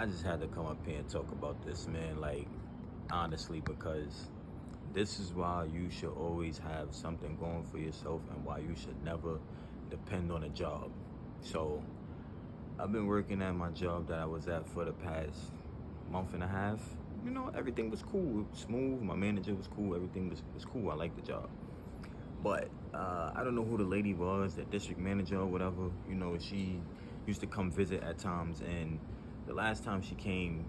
I just had to come up here and talk about this, man. Like, honestly, because this is why you should always have something going for yourself and why you should never depend on a job. So, I've been working at my job that I was at for the past month and a half. You know, everything was cool, it was smooth. My manager was cool, everything was cool. I liked the job. But I don't know who the lady was, the district manager or whatever. You know, she used to come visit at times, and the last time she came,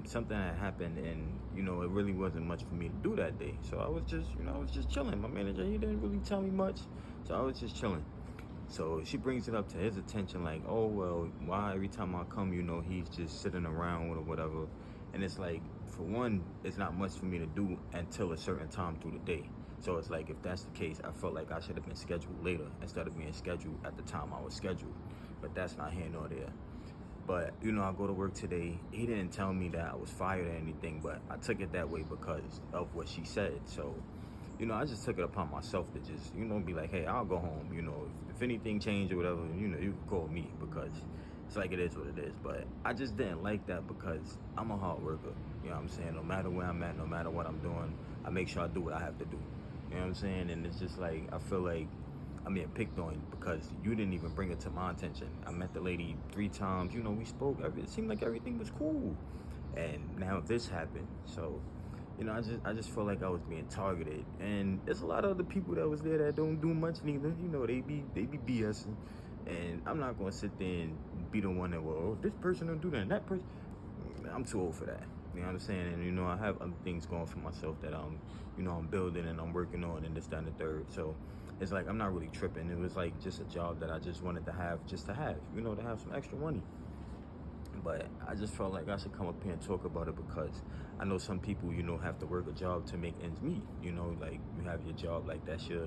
something had happened, and you know, it really wasn't much for me to do that day. So I was just, I was just chilling. My manager, he didn't really tell me much, so I was just chilling. So she brings it up to his attention, like, oh well, why every time I come, he's just sitting around or whatever. And it's like, for one, it's not much for me to do until a certain time through the day. So it's like, if that's the case, I felt like I should have been scheduled later instead of being scheduled at the time I was scheduled. But that's not here nor there. But I go to work today. He didn't tell me that I was fired or anything, but I took it that way because of what she said. So I just took it upon myself to just, be like, hey, I'll go home. If anything changed or whatever, you can call me, because it's like, it is what it is. But I just didn't like that because I'm a hard worker. You know what I'm saying? No matter where I'm at, no matter what I'm doing, I make sure I do what I have to do. You know what I'm saying? And it's just like, I feel like I'm being picked on because you didn't even bring it to my attention. I met the lady 3 times. We spoke. It seemed like everything was cool. And now this happened. So I just feel like I was being targeted, and there's a lot of other people that was there that don't do much neither. They be BSing, and I'm not gonna sit there and be the one that, well, oh, this person don't do that, and that person. I'm too old for that. You know what I'm saying? And I have other things going for myself that I'm building and I'm working on, and this, that, and the third. So it's like, I'm not really tripping. It was like just a job that I just wanted to have, just to have, to have some extra money. But I just felt like I should come up here and talk about it because I know some people, have to work a job to make ends meet. Like, you have your job, like that's your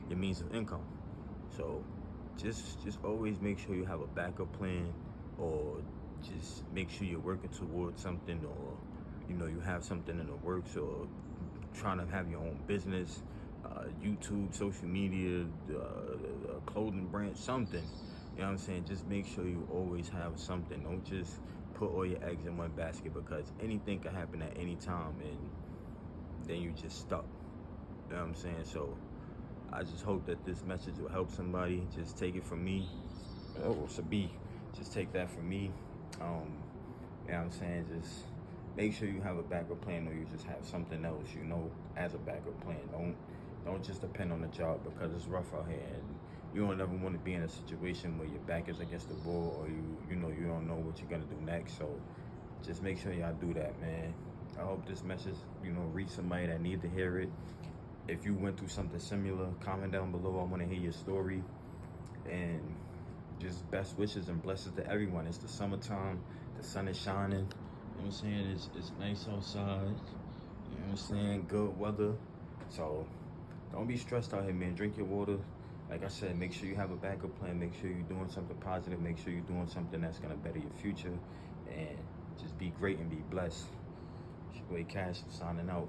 means of income. So just always make sure you have a backup plan, or just make sure you're working towards something, or you have something in the works, or trying to have your own business, YouTube, social media, clothing brand, something. You know what I'm saying? Just make sure you always have something. Don't just put all your eggs in one basket, because anything can happen at any time, and then you just stuck. You know what I'm saying? So I just hope that this message will help somebody. Just take it from me. Oh, it's a B. Just take that from me. You know what I'm saying? Just make sure you have a backup plan, or you just have something else, as a backup plan. Don't just depend on the job, because it's rough out here, and you don't ever want to be in a situation where your back is against the wall, or you don't know what you're gonna do next. So just make sure y'all do that, man. I hope this message, reach somebody that need to hear it. If you went through something similar, comment down below. I want to hear your story. And just best wishes and blessings to everyone. It's the summertime. The sun is shining. You know what I'm saying? It's nice outside. You know what I'm saying? Good weather. So don't be stressed out here, man. Drink your water. Like I said, make sure you have a backup plan. Make sure you're doing something positive. Make sure you're doing something that's going to better your future. And just be great and be blessed. It's your boy Cash signing out.